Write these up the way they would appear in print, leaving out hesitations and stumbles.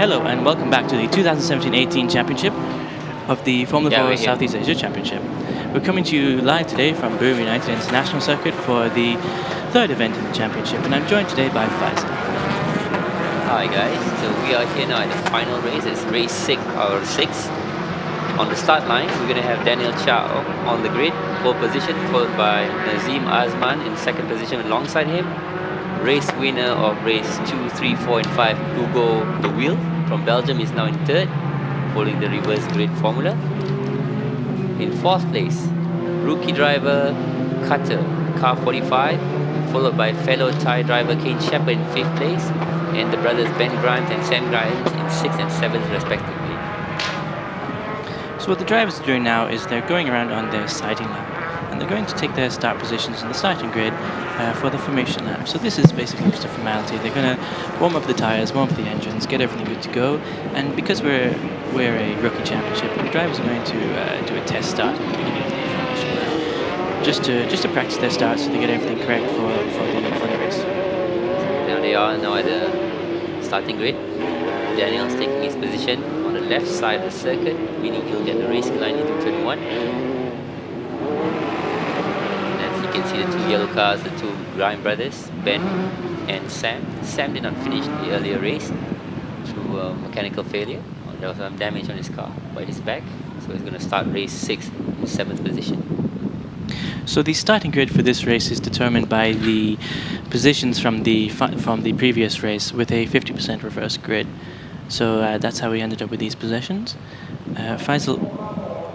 Hello and welcome back to the 2017-18 Championship of the Formula 4 Southeast Asia Championship. We're coming to you live today from Burma United International Circuit for the third event in the championship, and I'm joined today by Faisal. Hi guys, so we are here now at the final race. It's race 6 out of 6. On the start line, we're going to have Daniel Chow on the grid, pole position, followed by Nazim Azman in second position alongside him. Race winner of race 2, 3, 4 and 5, Hugo De Wheel from Belgium is now in third, following the reverse grid formula. In fourth place, rookie driver Cutter, car 45, followed by fellow Thai driver Kane Shepard in fifth place, and the brothers Ben Grimes and Sam Grimes in sixth and seventh respectively. So what the drivers are doing now is they're going around on their sighting lap, and they're going to take their start positions in the starting grid for the formation lap. So this is basically just a formality. They're going to warm up the tyres, warm up the engines, get everything good to go, and because we're a rookie championship, the drivers are going to do a test start at the beginning of the formation lap, just to practice their start so they get everything correct for the race. Now they are now at the starting grid. Daniel's taking his position on the left side of the circuit, meaning he'll get the racing line into turn 1. And as you can see, the two yellow cars, the two Grime brothers, Ben and Sam. Sam did not finish the earlier race through mechanical failure. There was some damage on his car by his back, so he's going to start race 6 in 7th position. So the starting grid for this race is determined by the positions from the previous race with a 50% reverse grid. So that's how we ended up with these positions. Faisal,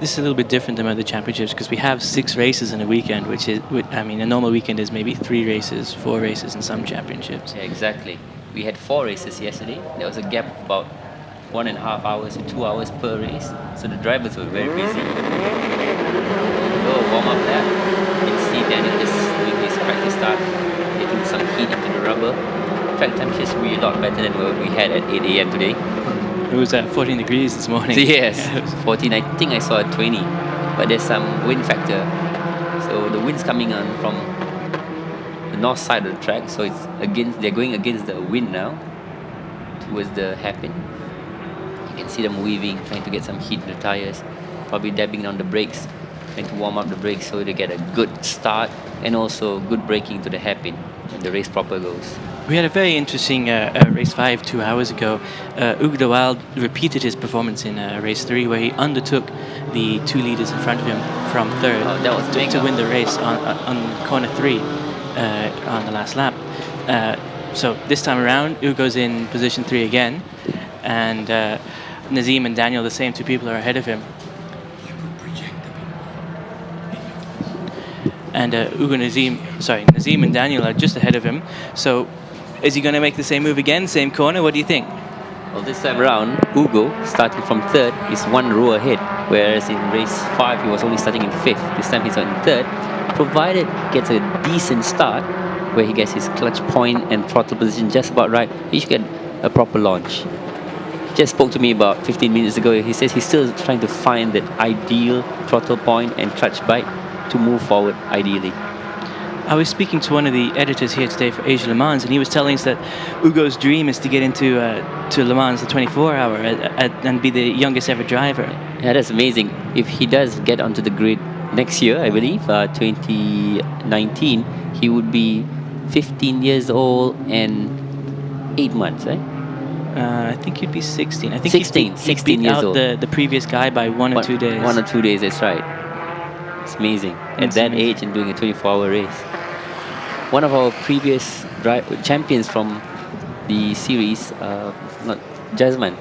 this is a little bit different than other championships because we have 6 races in a weekend, which is, I mean, a normal weekend is maybe 3 races, 4 races in some championships. Yeah, exactly. We had 4 races yesterday. There was a gap of about 1.5 hours to 2 hours per race. So the drivers were very busy. Warm up lap. You can see Daniel just doing his practice start, getting some heat into the rubber. Track temperature is really a lot better than what we had at 8 AM today. It was at 14 degrees this morning. Yes, 14. I think I saw 20, but there's some wind factor. So the wind's coming on from the north side of the track, so it's they're going against the wind now towards the hairpin. You can see them weaving, trying to get some heat in the tires, probably dabbing on the brakes, trying to warm up the brakes so they get a good start and also good braking to the hairpin when the race proper goes. We had a very interesting race 5 2 hours ago. Hugo De Wheel repeated his performance in race 3 where he undertook the 2 leaders in front of him from third to win the race on corner 3 on the last lap. So this time around, Hugo's in position 3 again, and Nazim and Daniel, the same 2 people, are ahead of him. And Nazim and Daniel are just ahead of him. So is he going to make the same move again, same corner? What do you think? Well, this time around, Hugo, starting from third, is 1 row ahead, whereas in race 5, he was only starting in 5th. This time he's in third, provided he gets a decent start, where he gets his clutch point and throttle position just about right, he should get a proper launch. He just spoke to me about 15 minutes ago. He says he's still trying to find that ideal throttle point and clutch bite to move forward ideally. I was speaking to one of the editors here today for Asia Le Mans, and he was telling us that Hugo's dream is to get into to Le Mans, the 24-hour, and be the youngest ever driver. Yeah, that's amazing. If he does get onto the grid next year, I believe, 2019, he would be 15 years old and 8 months, right? I think he'd be 16. I think 16 he'd years out old. The previous guy by 1 or 2 days. 1 or 2 days, that's right. It's amazing. At that age and doing a 24-hour race. One of our previous champions from the series, not Jasmine,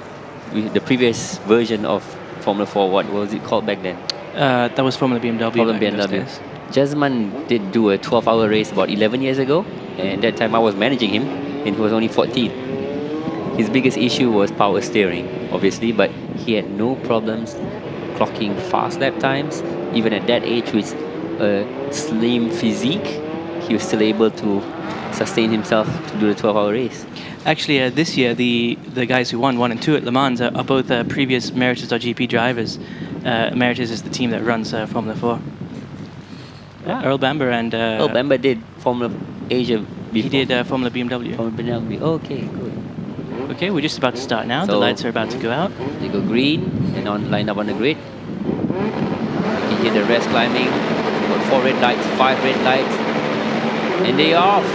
the previous version of Formula 4, what was it called back then? That was Formula BMW. Jasmine did do a 12-hour race about 11 years ago, and that time I was managing him, and he was only 14. His biggest issue was power steering, obviously, but he had no problems clocking fast lap times. Even at that age, with a slim physique, he was still able to sustain himself to do the 12-hour race. Actually, this year, the guys who won 1 and 2 at Le Mans are both previous Meritus.GP drivers. Meritus is the team that runs Formula 4. Yeah. Earl Bamber and... Earl Bamber did Formula Asia before. He did Formula BMW. Formula BMW. Okay, good. Okay, we're just about to start now. The So- lights are about to go out. They go green and line up on the grid. You can hear the rest climbing. Got 4 red lights, 5 red lights, and they are off.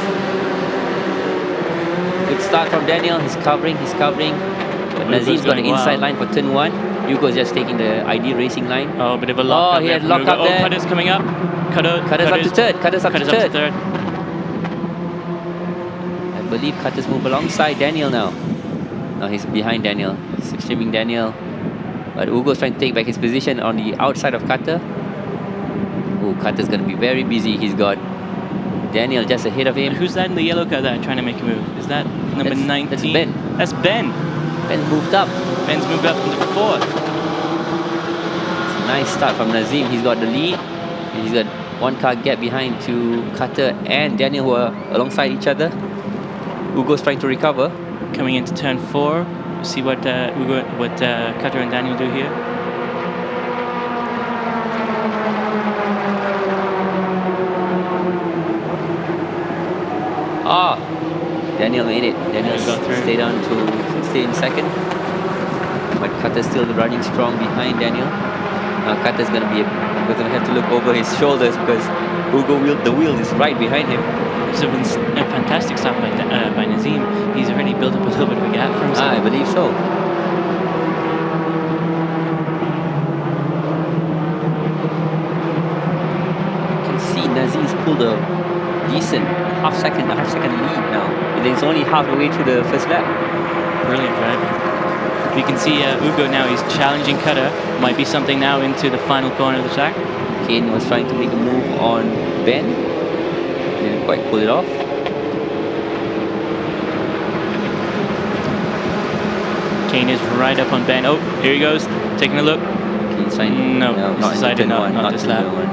Good start from Daniel. He's covering. But Ugo's Nazim's got the going inside wild. line for turn 1. Hugo's just taking the ID racing line. Oh, a bit of a lock Oh, up he there had from lock Ugo. up there. Oh, Cutter's coming up. Cutter's up to third. Cutter's up to third. third. I believe Cutter's move alongside Daniel now. No, he's behind Daniel. He's streaming Daniel. But Ugo's trying to take back his position on the outside of Cutter. Oh, Cutter's going to be very busy. He's got Daniel just ahead of him. Who's that in the yellow car there trying to make a move? Is that number That's- 19? that's Ben. That's Ben. Ben moved up. Ben's moved up into 4th. It's a nice start from Nazim. He's got the lead. And he's got 1 car gap behind to Cutter and Daniel, who are alongside each other. Ugo's trying to recover. Coming into turn 4. See what Cutter and Daniel do here. Ah, Daniel made it. Daniel Yeah, he got through. stay in second. But Cutter's still running strong behind Daniel. Now Cutter's gonna have to look over his shoulders because the wheel is right behind him. So it's a fantastic start by Nazim. He's already built up a little bit of a gap for himself. I believe so. You can see Nazim's pulled a decent half second lead now. He's only halfway through the first lap. Brilliant driving. You can see Ugo now, he's challenging Cutter. Might be something now into the final corner of the track. Kane was trying to make a move on Ben. Didn't quite pull it off. Kane is right up on Ben. Oh, here he goes, taking a look. Kane's trying. No, he's not decided into turn not one, this into lap. turn one.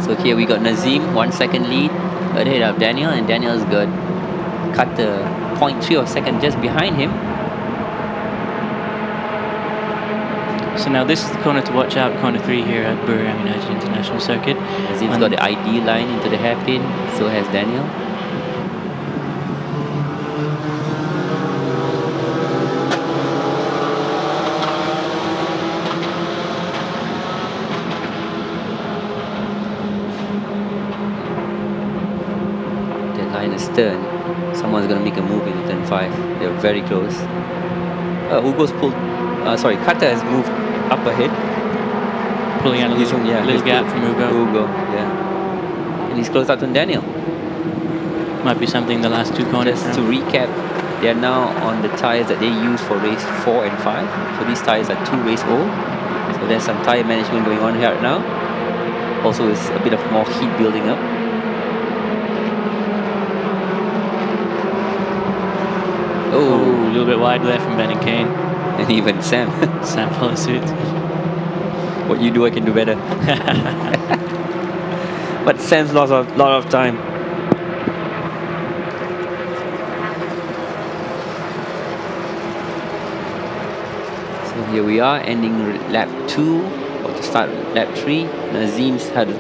So here we got Nazim, 1 second lead ahead of Daniel, and Daniel's got Cutter 0.3 of a second just behind him. So now this is the corner to watch out, corner 3 here at Buriram United International Circuit. Nazim's got the ID line into the hairpin, so has Daniel. The line is turned. Someone's gonna make a move into turn 5. They're very close. Ugo's pulled. Cutter has moved up ahead. Pulling out a little gap from Ugo. Yeah. And he's close up to Daniel. Might be something in the last 2 corners. Just to recap, they are now on the tyres that they use for race 4 and 5. So these tyres are 2 race old. So there's some tyre management going on here right now. Also, it's a bit of more heat building up. Oh, a little bit wide there from Ben and Kane. And even Sam. Sam follows suit. What you do, I can do better. But Sam's lost a lot of time. So here we are, ending lap 2, about to start lap 3. Nazim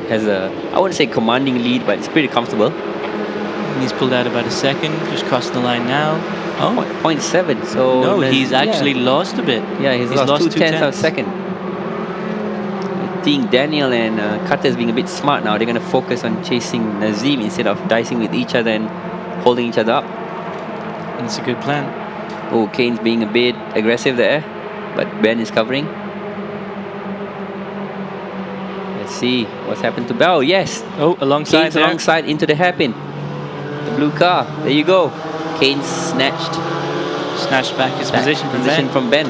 has a, I wouldn't say commanding lead, but it's pretty comfortable. And he's pulled out about a second, just crossing the line now. Oh, 0.7, so... no, he's actually lost a bit. Yeah, he's lost 2/10 of a second. I think Daniel and Cutter being a bit smart now. They're going to focus on chasing Nazim instead of dicing with each other and holding each other up. And it's a good plan. Oh, Kane's being a bit aggressive there, but Ben is covering. Let's see what's happened to Bell. Yes, Oh, alongside Kane's there. alongside into the hairpin. The blue car. There you go. Kane snatched Snatched back his position from Ben. from Ben.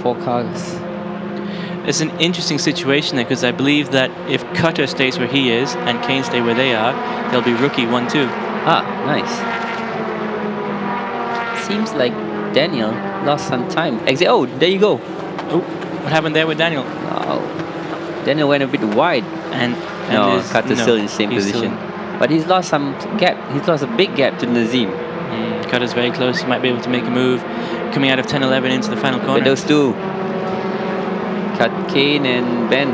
Four cars. It's an interesting situation there because I believe that if Cutter stays where he is and Kane stay where they are, they'll be rookie 1-2. Ah, nice. Seems like Daniel lost some time. Oh, there you go. Oh, what happened there with Daniel? Oh, Daniel went a bit wide. And No, there's- Cutter's still in the same he's still position. But he's lost some gap. He's lost a big gap to Nazim. Cutter's very close. He might be able to make a move coming out of 10-11 into the final Look corner. at those two. Kane and Ben.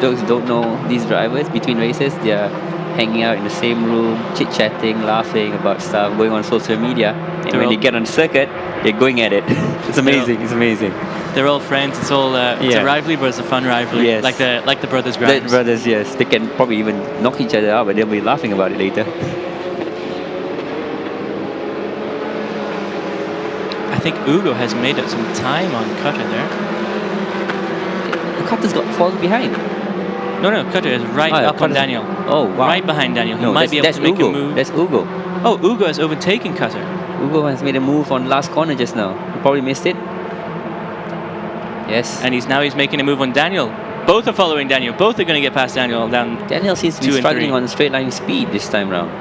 those who don't know these drivers, between races, they are hanging out in the same room, chit-chatting, laughing about stuff, going on social media. And when they get on the circuit, they're going at it. It's amazing. It's amazing. They're all friends. It's all it's a rivalry, but it's a fun rivalry. Yes. Like the brothers. The brothers, yes. They can probably even knock each other out, but they'll be laughing about it later. I think Ugo has made up some time on Cutter there. Cutter's got fallen behind. No, Cutter is right up on Daniel. Oh, wow. Right behind Daniel. He might be able to make a move. That's Ugo. Oh, Ugo has overtaken Cutter. Ugo has made a move on last corner just now. He probably missed it. Yes. And he's making a move on Daniel. Both are following Daniel. Both are going to get past Daniel down. Daniel seems to be struggling on straight line speed this time round.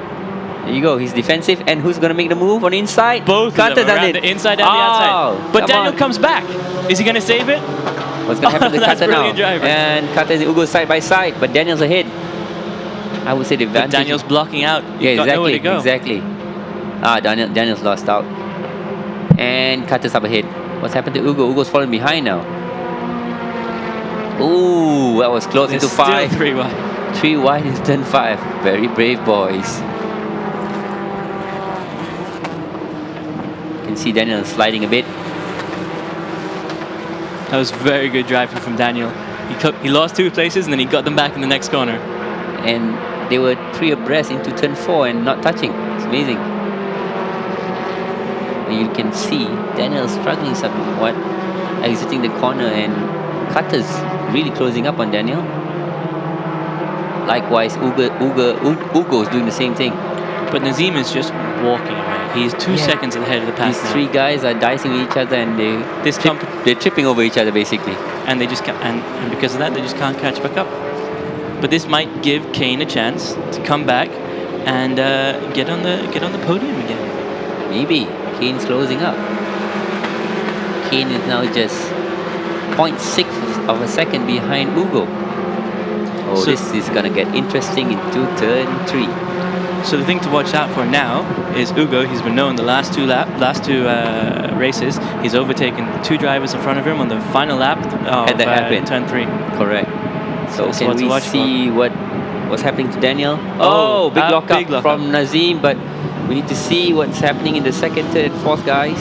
There you go. He's defensive, and who's going to make the move on the inside? Both of them around the inside and the outside. But Daniel comes back. Is he going to save it? What's going to happen to Cutter now? Driver. And Cutter and Ugo side by side, but Daniel's ahead. I would say the advantage. But Daniel's blocking out. Yeah, got nowhere to go. Exactly. Daniel's lost out. And Cutter's up ahead. What's happened to Ugo? Ugo's falling behind now. Ooh, that was close into 5. Still 3 wide. 3 wide in turn 5. Very brave boys. You can see Daniel sliding a bit. That was very good driving from Daniel. He lost 2 places and then he got them back in the next corner. And they were 3 abreast into turn 4 and not touching. It's amazing. And you can see Daniel struggling somewhat, exiting the corner, and Cutter's really closing up on Daniel. Likewise, Ugo's doing the same thing. But Nazim is just walking away. He's 2 seconds ahead of the pack. These 3 guys are dicing with each other, and they're tripping over each other basically. And they just can't, and because of that, they just can't catch back up. But this might give Kane a chance to come back and get on the podium again. Maybe Kane's closing up. Kane is now just 0.6 of a second behind Ugo. Oh, so this is gonna get interesting into turn 3. So the thing to watch out for now is Ugo. He's been known the last two races. He's overtaken the 2 drivers in front of him on the final lap of turn 3. Correct. So can we see what's happening to Daniel? Oh, big lockup from Nazim, but we need to see what's happening in the second, third, fourth guys.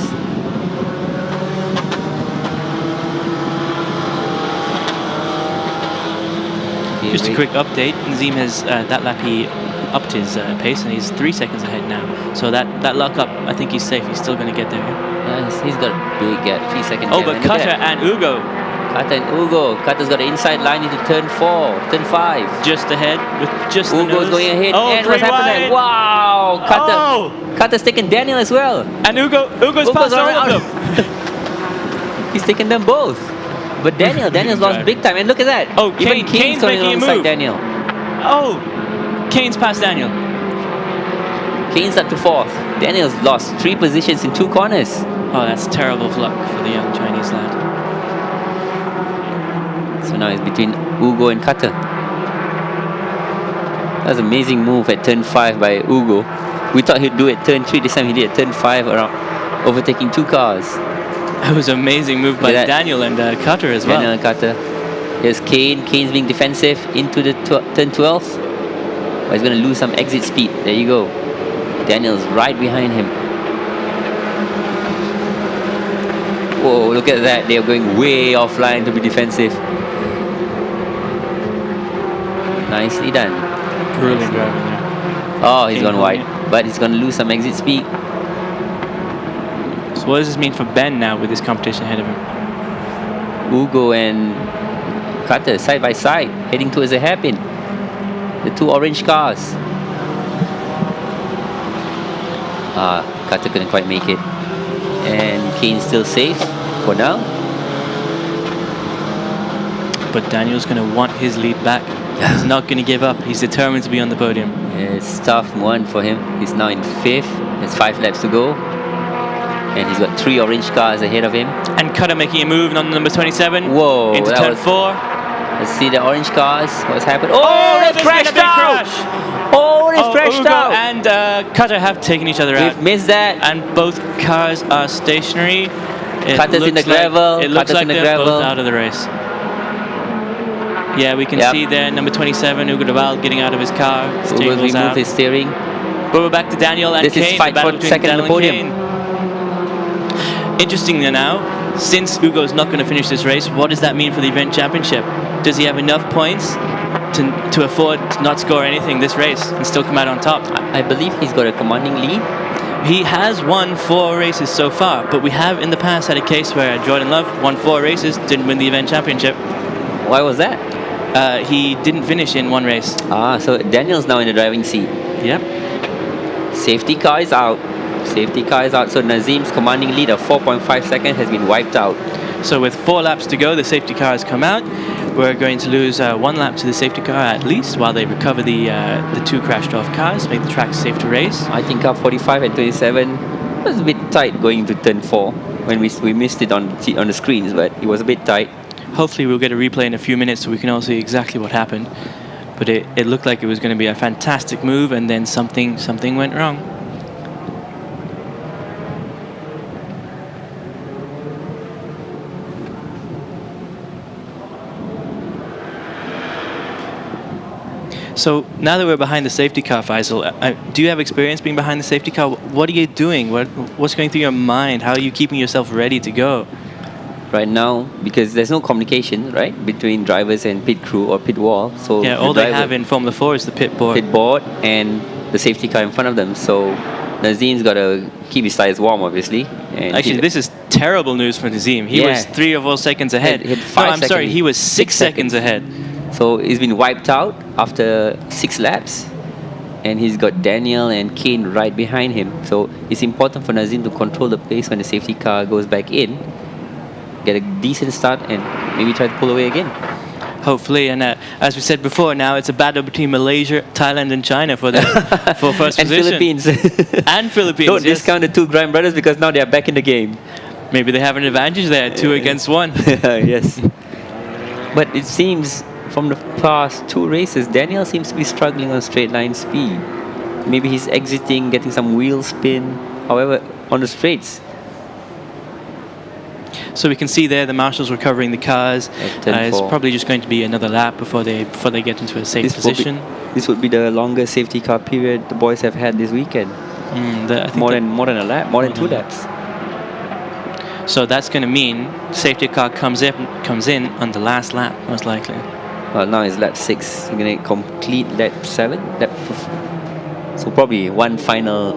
Okay, just a quick update. Nazim has that lap he upped his pace and he's 3 seconds ahead now. So that lockup, I think he's safe. He's still going to get there. Yeah, he's got a big gap, 3 seconds. Oh, but Cutter and Ugo. Cutter and Ugo. Cutter's got the inside line into turn 4, turn 5. Just ahead with just Ugo's going ahead. Oh, and what's happening? Wow! Cutter's taken Daniel as well. And Ugo's passed all of them. He's taken them both. But Daniel's lost big time. And look at that. Oh, even Kane's going alongside Daniel. Oh, Kane's past Daniel. Kane's up to 4th. Daniel's lost 3 positions in 2 corners. Oh, that's terrible luck for the young Chinese lad. So now it's between Ugo and Cutter. That was an amazing move at turn 5 by Ugo. We thought he'd do it at turn 3. This time he did at turn 5, around overtaking 2 cars. That was an amazing move by Daniel and Cutter as well. Daniel and Cutter. There's Kane. Kane's being defensive into the turn 12. But he's going to lose some exit speed. There you go. Daniel's right behind him. Whoa, look at that. They are going way offline to be defensive. Nicely done. Brilliant driving there. Oh, he's gone wide. But he's going to lose some exit speed. So what does this mean for Ben now with this competition ahead of him? Ugo and Cutter side by side, heading towards the hairpin. The 2 orange cars. Cutter couldn't quite make it. And Kane's still safe for now. But Daniel's going to want his lead back. He's not going to give up. He's determined to be on the podium. Yeah, it's a tough one for him. He's now in 5th. There's 5 laps to go. And he's got 3 orange cars ahead of him. And Cutter making a move on number 27. Whoa. Into turn 4. Let's see the orange cars. What's happened? Oh, they've crashed out! Oh, they've crashed out! And Cutter have taken each other out. We've missed that. And both cars are stationary. Cutter's in the gravel. It looks like they're both out of the race. Yeah, we can Yep. see there number 27, Hugo de Waal, getting out of his car. We'll Steering wheels remove out. his steering. But we're back to Daniel and This is Kane. fight the battle for between second on Daniel the and Kane. Interestingly now, since Hugo's not going to finish this race, what does that mean for the event championship? Does he have enough points to afford to not score anything this race and still come out on top? I believe he's got a commanding lead. He has won 4 races so far, but we have in the past had a case where Jordan Love won 4 races, didn't win the event championship. Why was that? He didn't finish in 1 race. So Daniel's now in the driving seat. Yep. Safety car is out. Safety car is out. So Nazim's commanding lead of 4.5 seconds has been wiped out. So with 4 laps to go, the safety car has come out. We're going to lose 1 lap to the safety car at least while they recover the 2 crashed off cars, make the track safe to race. I think car 45 and 27 was a bit tight going into turn 4 when we missed it on the screens, but it was a bit tight. Hopefully we'll get a replay in a few minutes so we can all see exactly what happened. But it looked like it was going to be a fantastic move, and then something went wrong. So now that we're behind the safety car, Faisal, do you have experience being behind the safety car? What are you doing? What's going through your mind? How are you keeping yourself ready to go? Right now, because there's no communication, right, between drivers and pit crew or pit wall. So yeah, all they have in Formula 4 is the pit board. Pit board and the safety car in front of them. So Nazim's got to keep his tires warm, obviously. And actually, this is terrible news for Nazim. He was 3 or 4 seconds ahead. Sorry, he was 6 seconds ahead. So he's been wiped out after 6 laps. And he's got Daniel and Kane right behind him. So it's important for Nazim to control the pace when the safety car goes back in. Get a decent start and maybe try to pull away again. Hopefully, and as we said before, now it's a battle between Malaysia, Thailand, and China for the for first and position. Philippines. And Philippines. Don't discount the 2 Grime brothers because now they are back in the game. Maybe they have an advantage there, 2 against 1. Yes. But it seems from the past 2 races, Daniel seems to be struggling on straight line speed. Maybe he's exiting, getting some wheel spin. However, on the straights. So we can see there the marshals recovering the cars. It's probably just going to be another lap before they get into a safe position. This would be the longest safety car period the boys have had this weekend. I think more than a lap, more than 2 laps. So that's going to mean safety car comes in on the last lap, most likely. Well, now it's lap 6. You're going to complete lap 7, so probably one final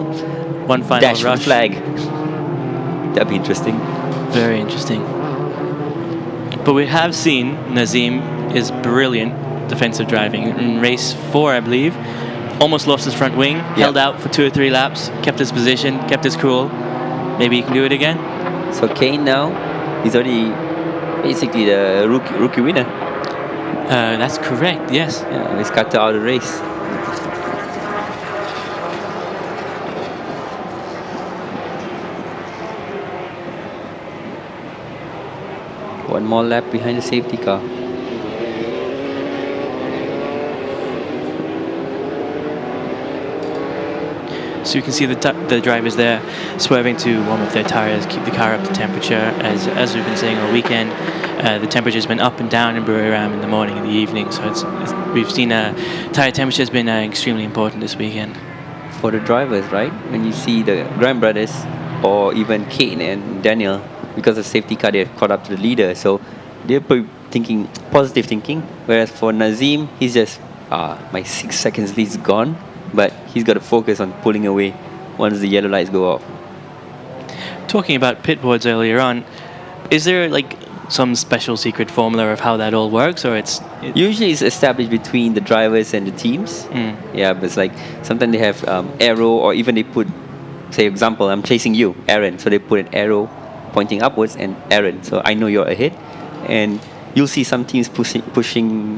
dash rush. flag. That'd be interesting. Very interesting. But we have seen Nazim is brilliant defensive driving. In race 4, I believe, almost lost his front wing, held out for 2 or 3 laps, kept his position, kept his cool. Maybe he can do it again. So Kane now, he's already basically the rookie winner. That's correct, yes. Yeah, he's cut out of the race. One more lap behind the safety car. So you can see the drivers there swerving to warm up their tires, keep the car up to temperature. As we've been saying all weekend, the temperature's been up and down in Buriram in the morning and the evening. So we've seen tire temperature has been extremely important this weekend. For the drivers, right? When you see the Graham brothers or even Kane and Daniel, because of safety car, they've caught up to the leader. So they're thinking positive thinking. Whereas for Nazim, he's just my 6 seconds lead's gone. But he's got to focus on pulling away once the yellow lights go off. Talking about pit boards earlier on, is there like some special secret formula of how that all works, or usually it's established between the drivers and the teams. Yeah, but it's like sometimes they have arrow, or even they put, say, example, I'm chasing you, Aaron. So they put an arrow pointing upwards and Aaron. So I know you're ahead, and you'll see some teams pushing.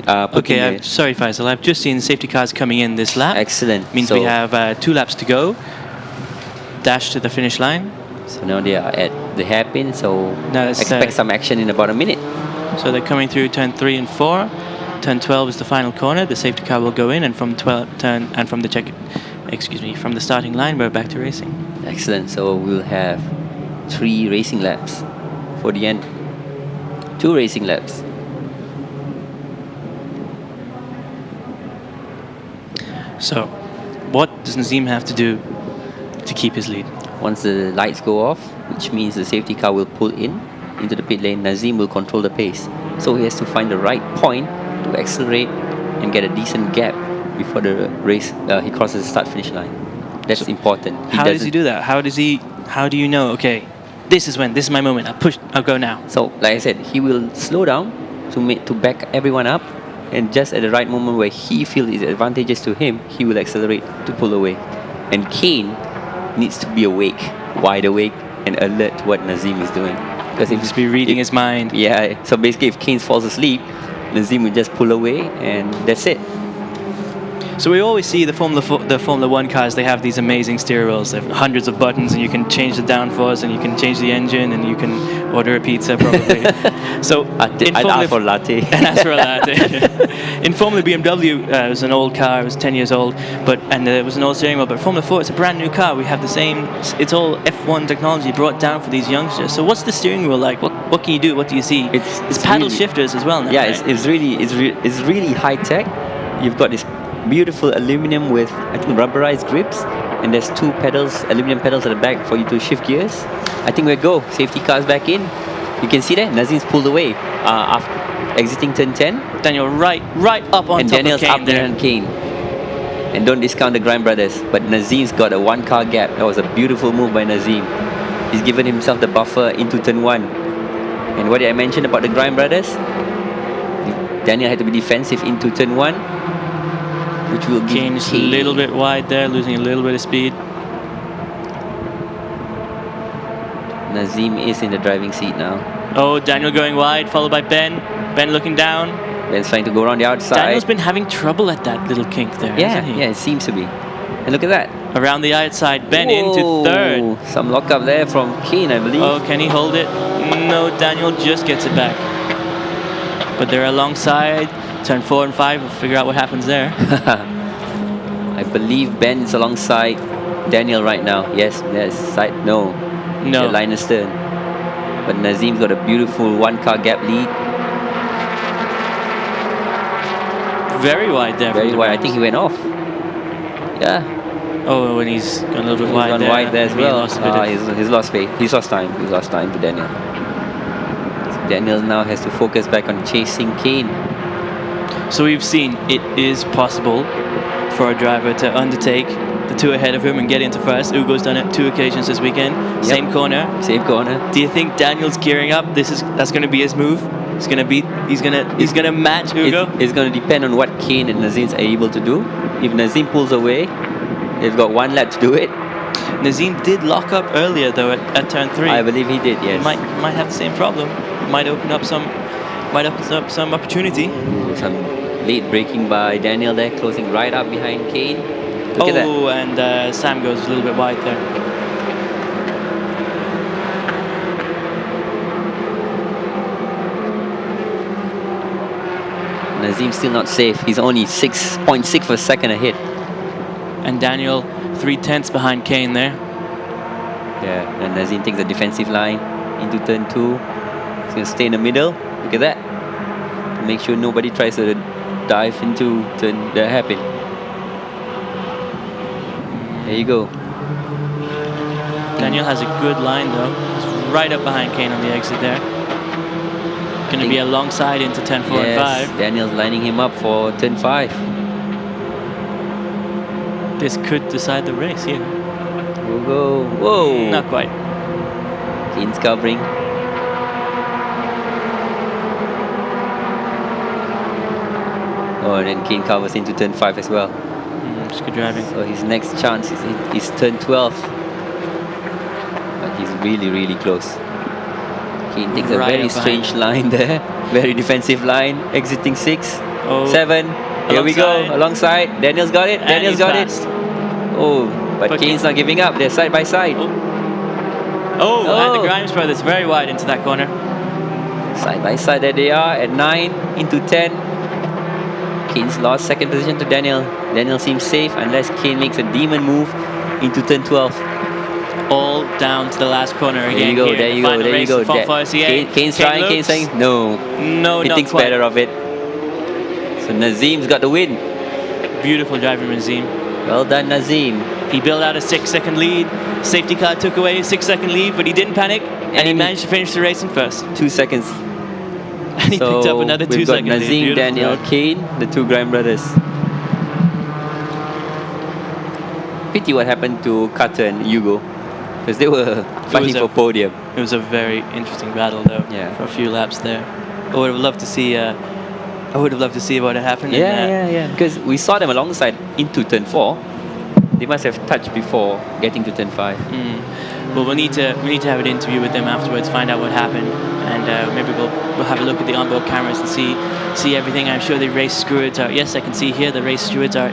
Okay, sorry, Faisal. I've just seen safety cars coming in this lap. Excellent. Means we have 2 laps to go. Dash to the finish line. So now they are at the hairpin. So now expect some action in about a minute. So they're coming through turn 3 and 4. Turn 12 is the final corner. The safety car will go in, and from from the starting line, we're back to racing. Excellent. So we'll have 3 racing laps for the end. 2 racing laps. So, what does Nazim have to do to keep his lead? Once the lights go off, which means the safety car will pull in into the pit lane, Nazim will control the pace. So he has to find the right point to accelerate and get a decent gap before the race he crosses the start-finish line. That's important. How does he do that? How do you know, okay, this is my moment, I'll go now? So, like I said, he will slow down to back everyone up, and just at the right moment where he feels it's advantageous to him, he will accelerate to pull away. And Kane needs to be awake, wide awake, and alert to what Nazim is doing. Because if Just be reading his mind. Yeah, so basically if Kane falls asleep, Nazim will just pull away, and that's it. So we always see the Formula 1 cars, they have these amazing steering wheels. They have hundreds of buttons, and you can change the downforce, and you can change the engine, and you can order a pizza probably. So I'd ask for a latte. And ask for a latte. In Formula BMW, it was an old car, it was 10 years old, and it was an old steering wheel. But Formula 4, it's a brand new car. We have the same, it's all F1 technology brought down for these youngsters. So what's the steering wheel like? What can you do? What do you see? It's paddle really, shifters as well now. Yeah, right? it's really high tech. You've got this beautiful aluminum with, I think, rubberized grips, and there's two pedals, aluminum pedals at the back for you to shift gears. I think we go. Safety car's back in. You can see that Nazim's pulled away after exiting turn 10. Daniel right up on and top Daniel's of Kane up there on Kane. And don't discount the Grime brothers, but Nazim's got a one-car gap. That was a beautiful move by Nazim. He's given himself the buffer into turn 1. And what did I mention about the Grime brothers? Daniel had to be defensive into turn 1, which will give Kane is a little bit wide there, losing a little bit of speed. Nazim is in the driving seat now. Oh, Daniel going wide, followed by Ben. Ben looking down. Ben's trying to go around the outside. Daniel's been having trouble at that little kink there, yeah, hasn't he? Yeah, it seems to be. And look at that. Around the outside, Ben Whoa, into third. Some lockup there from Kane, I believe. Oh, can he hold it? No, Daniel just gets it back. But they're alongside. Turn 4 and 5, we'll figure out what happens there. I believe Ben is alongside Daniel right now. Yes, side. No. No. Line astern. But Nazim's got a beautiful one-car gap lead. Very wide there. Very wide. I think he went off. Yeah. Oh, and he's gone a little bit He's wide gone there. wide there as Maybe well. Lost a bit of- He's lost space. He's lost time. He's lost time to Daniel. So Daniel now has to focus back on chasing Kane. So we've seen it is possible for a driver to undertake the two ahead of him and get into first. Ugo's done it 2 occasions this weekend. Yep. Same corner. Same corner. Do you think Daniel's gearing up? That's going to be his move. He's going to match Ugo. It's going to depend on what Kane and Nazim are able to do. If Nazim pulls away, they've got 1 lap to do it. Nazim did lock up earlier though at turn 3. I believe he did. Yes. Might have the same problem. Might open up some opportunity. Some late braking by Daniel there, closing right up behind Kane. Look at that. Oh, and Sam goes a little bit wide there. Nazim's still not safe. He's only 6.6 of a second ahead. And Daniel 3/10 behind Kane there. Yeah, and Nazim takes the defensive line into turn 2. He's going to stay in the middle. Look at that. To make sure nobody tries to dive into turn the hairpin. There you go. Daniel has a good line though. He's right up behind Kane on the exit there. Going to be alongside into turn 4 and 5. Daniel's lining him up for turn 5. This could decide the race here. We'll go. Whoa! Not quite. Kane's covering. Oh, and then Kane covers into turn 5 as well. Just good driving. So his next chance is turn 12. But he's really, really close. Kane takes a Right very up strange behind. line there. Very defensive line. Exiting 6. Oh, 7. Here we go. alongside. Alongside. Daniel's got it. And Daniel's he's got fast. it. Oh, but But Kane's not giving up. They're side by side. Oh, and the Oh. Grimes brothers very wide into that corner. Side by side, there they are at 9 into 10. Kane's lost second position to Daniel. Daniel seems safe unless Kane makes a demon move into turn 12. All down to the last corner again. There you go, here in there the you go, final there you race go. of F4SEA. Kane's trying, Kane's saying no. No, He not thinks quite. better of it. So Nazim's got the win. Beautiful driving, Nazim. Well done, Nazim. He built out a 6-second lead. Safety car took away a 6-second lead, but he didn't panic, and he managed to finish the race in first. 2 seconds. And he picked up another 2 seconds. We've got Nazim, Daniel, Kane, the two Grime brothers. Pity what happened to Carter and Hugo, because they were fighting for podium. It was a very interesting battle, though. Yeah. For a few laps there. I would have loved to see. I would have loved to see what had happened. Yeah. Because we saw them alongside into turn 4. They must have touched before getting to turn 5. Well, we need to have an interview with them afterwards, find out what happened, and maybe we'll have a look at the onboard cameras and see everything. I'm sure the race stewards are. Yes, I can see here the race stewards are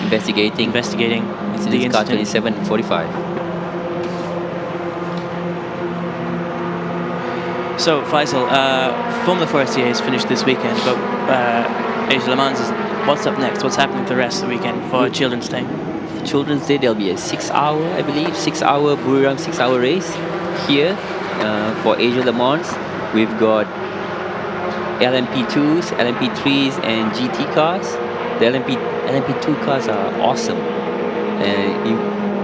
investigating the incident. Car 2745. So, Faisal, Formula 4SEA is finished this weekend, but Asia Le Mans is. What's up next? What's happening for the rest of the weekend for Children's Day? Children's Day, there'll be a 6-hour, I believe, 6-hour Buriram 6-hour race here for Asia Le Mans. We've got LMP2s, LMP3s, and GT cars. The LMP2 cars are awesome.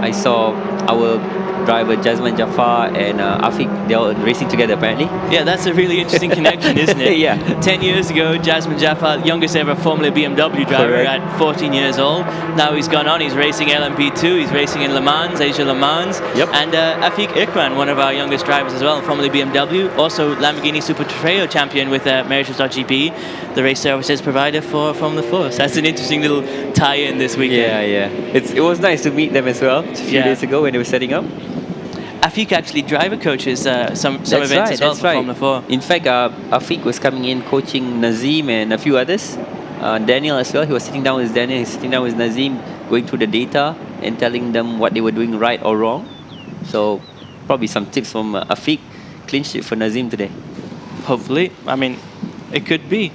I saw our driver Jasmine Jafar and Afiq, they're all racing together apparently. Yeah, that's a really interesting connection, isn't it? Yeah. 10 years ago, Jasmine Jafar, youngest ever Formula BMW driver, at 14 years old. Now he's gone on, he's racing LMP2, he's racing in Le Mans, Asia Le Mans. Yep. And Afiq Ikran, one of our youngest drivers as well, Formula BMW, also Lamborghini Super Trofeo champion with Meritus.gp, the race services provider for Formula 4. So that's an interesting little tie-in this weekend. Yeah. It was nice to meet them as well a few days ago when they were setting up. Afiq actually driver coaches some events as well for Formula 4. In fact, Afiq was coming in coaching Nazim and a few others. Daniel as well, he was sitting down with Daniel, he was sitting down with Nazim, going through the data and telling them what they were doing right or wrong. So probably some tips from Afiq. Clinched it for Nazim today. Hopefully. I mean, it could be.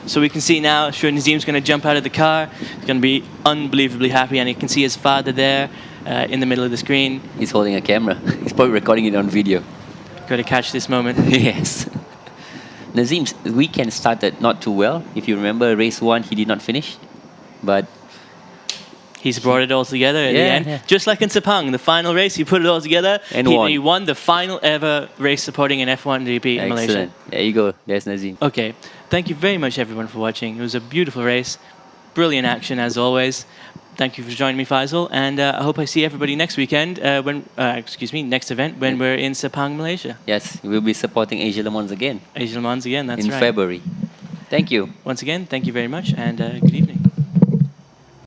So we can see now, sure, Nazim's going to jump out of the car. He's going to be unbelievably happy, and you can see his father there in the middle of the screen. He's holding a camera. He's probably recording it on video. Got to catch this moment. Yes. Nazim's weekend started not too well. If you remember, race 1, he did not finish. But he's brought it all together at the end. Yeah. Just like in Sepang, the final race, he put it all together. And he won the final ever race supporting an F1 GP in Malaysia. There you go. There's Nazim. Okay. Thank you very much, everyone, for watching. It was a beautiful race. Brilliant action, as always. Thank you for joining me, Faisal. And I hope I see everybody next weekend, next event, when we're in Sepang, Malaysia. Yes, we'll be supporting Asia Le Mans again. Asia Le Mans again, that's right. In February. Thank you. Once again, thank you very much, and good evening.